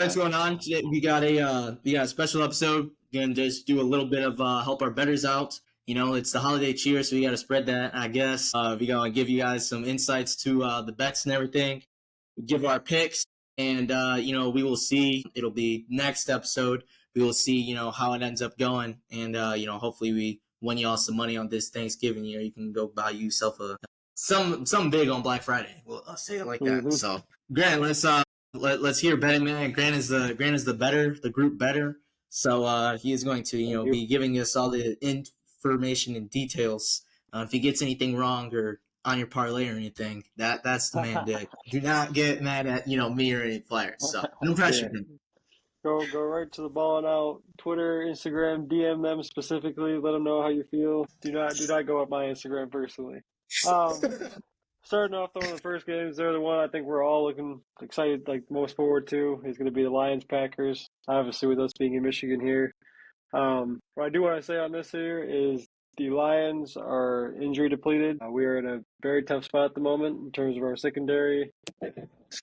What's going on today? We got a special episode. Gonna just do a little bit of help our bettors out. It's the holiday cheer, so we got to spread that. I guess we gonna give you guys some insights to the bets and everything. Give our picks, and we will see. It'll be next episode. We will see how it ends up going, and hopefully we win y'all some money on this Thanksgiving. You can go buy yourself some big on Black Friday. Well, I'll say it like that. Mhm. So, Grant, let's hear betting man. Grant is the group better. So he is going to be giving us all the information and details. If he gets anything wrong or on your parlay or anything, that's the man, Dick. Do not get mad at me or any players. So no pressure. Yeah. Go right to the Ballin Out Twitter, Instagram, DM them specifically. Let them know how you feel. Do not go up my Instagram personally. Starting off though, the first games, they're the one I think we're all looking excited, like most forward to. Is going to be the Lions Packers. Obviously, with us being in Michigan here. What I do want to say on this here is the Lions are injury depleted. We are in a very tough spot at the moment in terms of our secondary.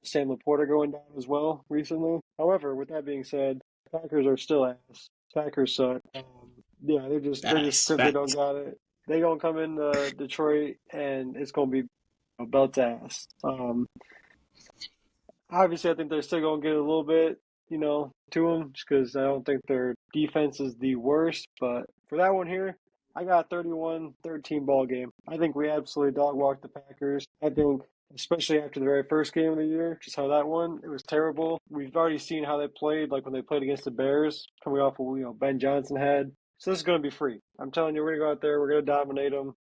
Sam Laporta going down as well recently. However, with that being said, Packers are still ass. Packers suck. Yeah, they just simply don't got it. They gonna come in Detroit and it's gonna be belt ass. Obviously, I think they're still gonna get a little bit, to them, just because I don't think their defense is the worst. But for that one here, I got a 31-13 ball game. I think we absolutely dog walked the Packers. I think, especially after the very first game of the year, just how that one, it was terrible. We've already seen how they played, like when they played against the Bears, coming off of Ben Johnson had. So this is going to be free. I'm telling you, we're going to go out there, we're going to dominate them.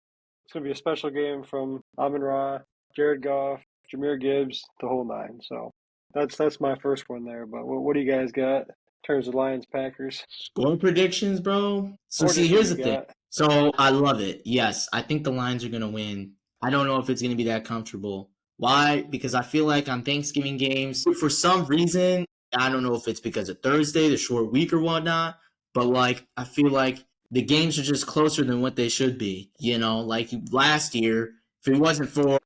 It's going to be a special game from Amon-Ra, Jared Goff, Jahmyr Gibbs, the whole nine. So that's my first one there. But what do you guys got in terms of Lions Packers? Score predictions, bro. So see, here's the thing. So I love it. Yes, I think the Lions are gonna win. I don't know if it's gonna be that comfortable. Why? Because I feel like on Thanksgiving games, for some reason, I don't know if it's because of Thursday, the short week or whatnot, but I feel like the games are just closer than what they should be. Like last year, if it wasn't for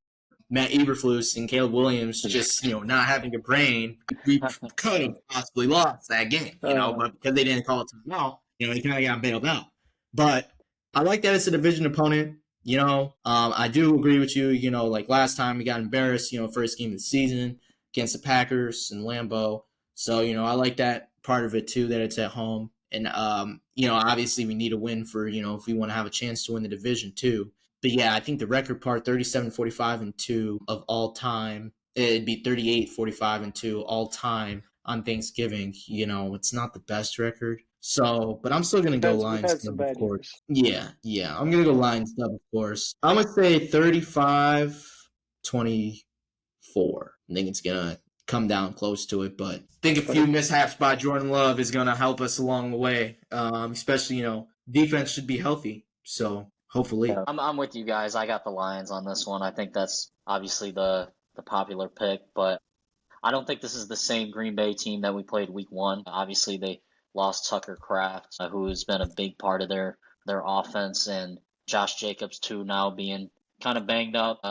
Matt Eberflus and Caleb Williams just, not having a brain, we could have possibly lost that game, but because they didn't call it timeout, he kind of got bailed out. But I like that it's a division opponent. I do agree with you, like last time we got embarrassed, first game of the season against the Packers and Lambeau. So, I like that part of it too, that it's at home. And, obviously we need a win for, if we want to have a chance to win the division too. But yeah, I think the record part 37-45-2 of all time. It'd be 38-45-2 all time on Thanksgiving. It's not the best record. So, but I'm still gonna go Lions dub, of course. Yeah, I'm gonna go Lions dub, of course. I'm gonna say 35-24. I think it's gonna come down close to it, but I think a few mishaps by Jordan Love is gonna help us along the way. Especially, defense should be healthy. So hopefully. I'm with you guys. I got the Lions on this one. I think that's obviously the popular pick, but I don't think this is the same Green Bay team that we played week one. Obviously, they lost Tucker Kraft, who has been a big part of their offense, and Josh Jacobs, too, now being kind of banged up.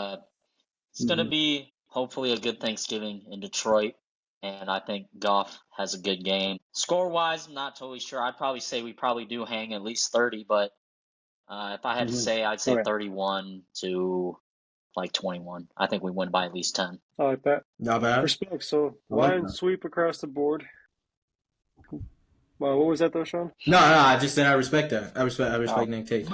It's going to be hopefully a good Thanksgiving in Detroit, and I think Goff has a good game. Score-wise, I'm not totally sure. I'd probably say we probably do hang at least 30, but if I had to say, I'd say 31 to 21. I think we win by at least 10. I like that. Not bad. Respect. So Lions sweep across the board. Well, what was that though, Sean? No, I just said I respect that. I respect Nick Tate.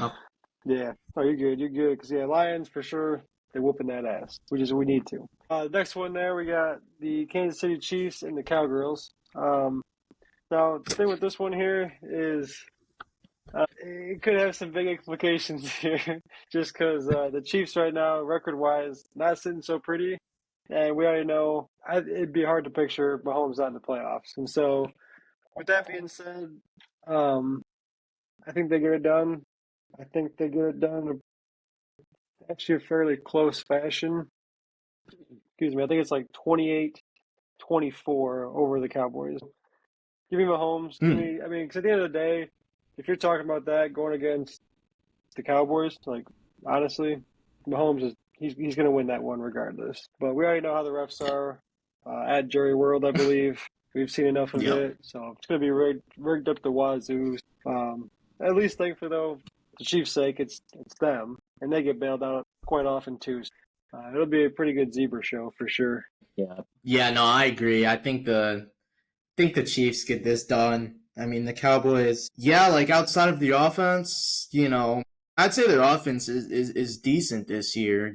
Yeah. Oh, you're good. You're good. Because Lions for sure. They're whooping that ass. We need to. Next one there, we got the Kansas City Chiefs and the Cowgirls. Now the thing with this one here is. It could have some big implications here, just because the Chiefs right now, record-wise, not sitting so pretty, and we already know it'd be hard to picture Mahomes not in the playoffs. And so, with that being said, I think they get it done. I think they get it done in actually a fairly close fashion. Excuse me, I think it's like 28-24 over the Cowboys. Give me Mahomes. Because at the end of the day, if you're talking about that going against the Cowboys, honestly, Mahomes he's going to win that one regardless. But we already know how the refs are at Jerry World, I believe. We've seen enough of it, so it's going to be rigged up the wazoo. At least thankfully, though, for the Chiefs' sake, it's them, and they get bailed out quite often too. It'll be a pretty good zebra show for sure. Yeah, no, I agree. I think the Chiefs get this done. I mean, the Cowboys, yeah, like outside of the offense, I'd say their offense is decent this year.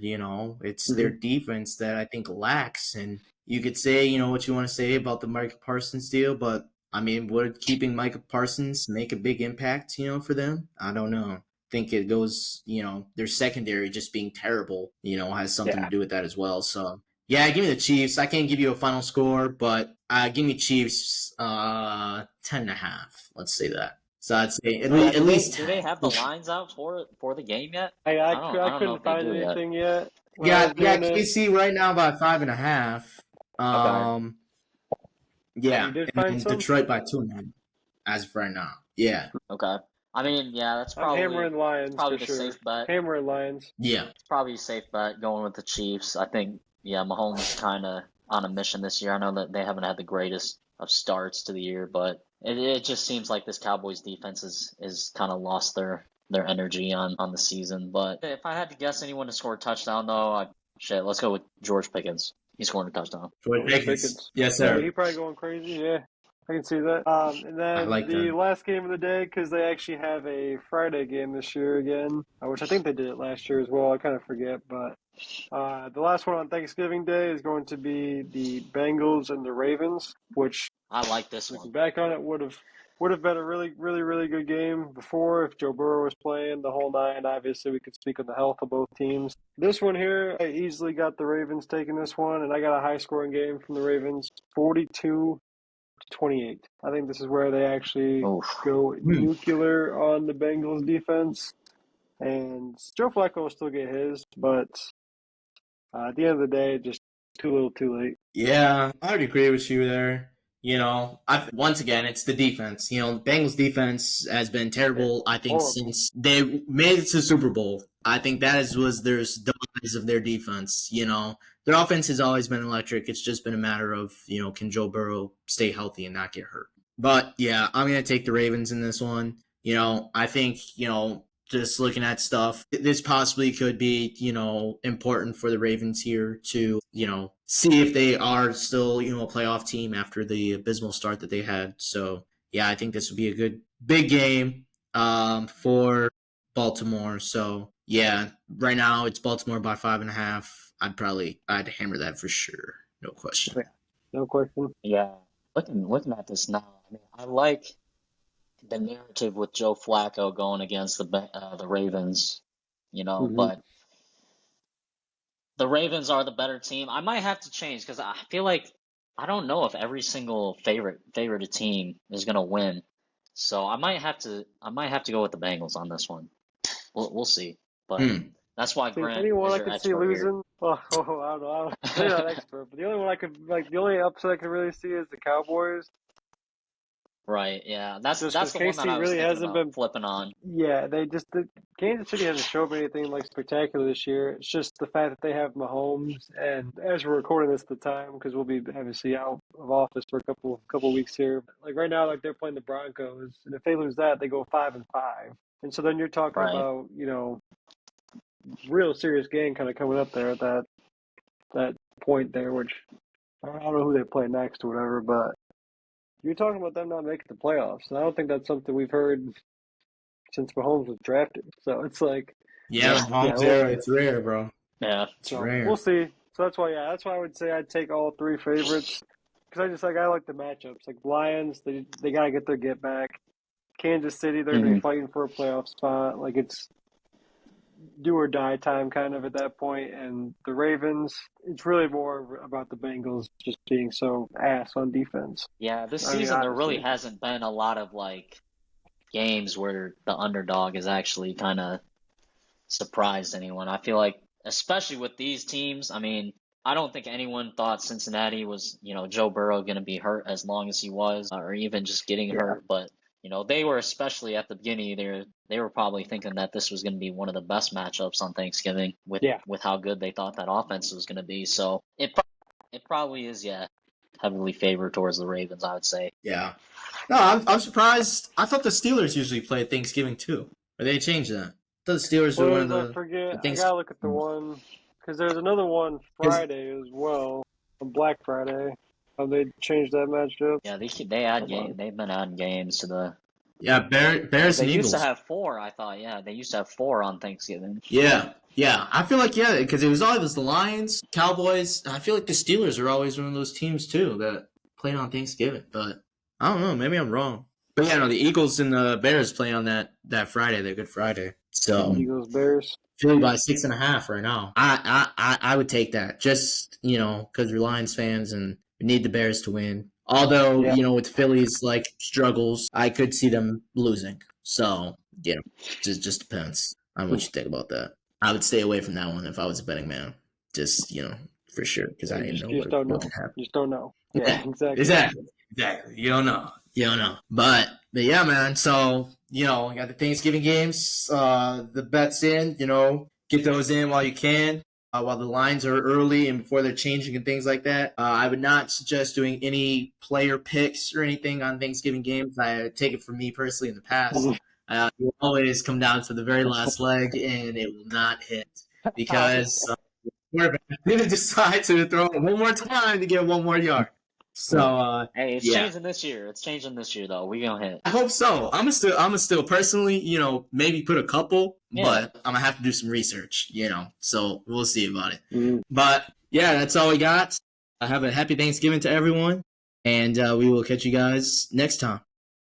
It's their defense that I think lacks. And you could say, what you want to say about the Micah Parsons deal, but I mean, would keeping Micah Parsons make a big impact, for them? I don't know. I think it goes, their secondary just being terrible, has something to do with that as well. So, yeah, give me the Chiefs. I can't give you a final score, but give me Chiefs 10.5. Let's say that. So I'd say at least 10. Do they have the lines out for the game yet? I couldn't find anything yet. Yeah, KC right now by 5.5. Okay. Yeah, and Detroit by 2.5 as of right now. Yeah. Okay. I mean, yeah, that's probably hammering Lions. Probably for the sure. safe bet. Hammering Lions. Yeah. It's probably a safe bet going with the Chiefs. I think, yeah, Mahomes kind of on a mission this year. I know that they haven't had the greatest of starts to the year, but it just seems like this Cowboys defense is kind of lost their energy on the season. But if I had to guess anyone to score a touchdown, though, let's go with George Pickens. He scored a touchdown. George Pickens. Yes, sir. Yeah, he probably going crazy. Yeah, I can see that. And then the last game of the day, because they actually have a Friday game this year again, which I think they did it last year as well. I kind of forget, but the last one on Thanksgiving Day is going to be the Bengals and the Ravens, which I like this one. Back on it would have been a really, really, really good game before if Joe Burrow was playing the whole nine. Obviously, we could speak on the health of both teams. This one here, I easily got the Ravens taking this one, and I got a high-scoring game from the Ravens, 42-28. I think this is where they actually go nuclear on the Bengals defense. And Joe Flacco will still get his, but at the end of the day, just too little, too late. Yeah, I would agree with you there. Once again, it's the defense. Bengals defense has been terrible, I think, since they made it to the Super Bowl. I think that was their demise of their defense. Their offense has always been electric. It's just been a matter of, can Joe Burrow stay healthy and not get hurt? But, yeah, I'm going to take the Ravens in this one. I think, just looking at stuff, this possibly could be, important for the Ravens here to, see if they are still, a playoff team after the abysmal start that they had. So, yeah, I think this would be a good big game for Baltimore. So, yeah, right now it's Baltimore by 5.5. I'd hammer that for sure. No question. No question. Yeah. Looking at this now, I mean, I like the narrative with Joe Flacco going against the Ravens, but the Ravens are the better team. I might have to change because I feel like I don't know if every single favorite team is gonna win. So I might have to go with the Bengals on this one. We'll see, but that's why Grant anyone is I your could expert see losing. here. I don't know. I'm not an expert, but the only one the only upset I could really see is the Cowboys. Right, yeah, that's the KC one that I was really thinking hasn't about been flipping on. Yeah, Kansas City hasn't shown me anything spectacular this year. It's just the fact that they have Mahomes, and as we're recording this at the time, because we'll be obviously out of office for a couple weeks here. Right now, they're playing the Broncos, and if they lose that, they go 5-5, and so then you're talking about real serious game kind of coming up there at that point there, which I don't know who they play next or whatever, but. You're talking about them not making the playoffs. And I don't think that's something we've heard since Mahomes was drafted. So it's Mahomes era, it's rare, bro. Yeah, it's rare. We'll see. So that's why I would say I'd take all three favorites because I like the matchups. Lions, they gotta get their get back. Kansas City, they're gonna be fighting for a playoff spot. It's do or die time kind of at that point. And the Ravens, it's really more about the Bengals just being so ass on defense. Yeah, this season there really hasn't been a lot of games where the underdog has actually kind of surprised anyone. I feel like, especially with these teams, I mean, I don't think anyone thought Cincinnati was, Joe Burrow going to be hurt as long as he was, or even just getting hurt. But they were, especially at the beginning, they were probably thinking that this was going to be one of the best matchups on Thanksgiving with how good they thought that offense was going to be. So it probably is, heavily favored towards the Ravens, I would say. Yeah. No, I'm surprised. I thought the Steelers usually play Thanksgiving too. Or they changed that. I thought the Steelers were one of I the forget. I things. gotta look at the one because there's another one Friday as well, on Black Friday. They changed that matchup. Yeah, they add game. They've been adding games to the. Yeah, Bears They and used Eagles. to have 4. I thought. Yeah, they used to have 4 on Thanksgiving. Yeah. I feel like because it was always the Lions, Cowboys. I feel like the Steelers are always one of those teams too that played on Thanksgiving. But I don't know. Maybe I'm wrong. But yeah, no, the Eagles and the Bears play on that Friday, that Good Friday. So Eagles Bears. Philly by 6.5 right now. I would take that just because we're Lions fans and we need the Bears to win. Although with Philly's struggles, I could see them losing. So just depends on what you think about that. I would stay away from that one if I was a betting man. Just for sure because I didn't know what could happen. Just don't know. Yeah, exactly. Exactly. You don't know. But yeah, man. So we got the Thanksgiving games. The bets in. Get those in while you can. While the lines are early and before they're changing and things like that. I would not suggest doing any player picks or anything on Thanksgiving games. I take it from me personally in the past. It will always come down to the very last leg, and it will not hit because quarterback going to decide to throw it one more time to get one more yard. So hey, it's changing this year. It's changing this year, though. We gonna hit. I hope so. I'm gonna still personally, maybe put a couple, but I'm gonna have to do some research, So we'll see about it. Mm-hmm. But yeah, that's all we got. Have a happy Thanksgiving to everyone, and we will catch you guys next time.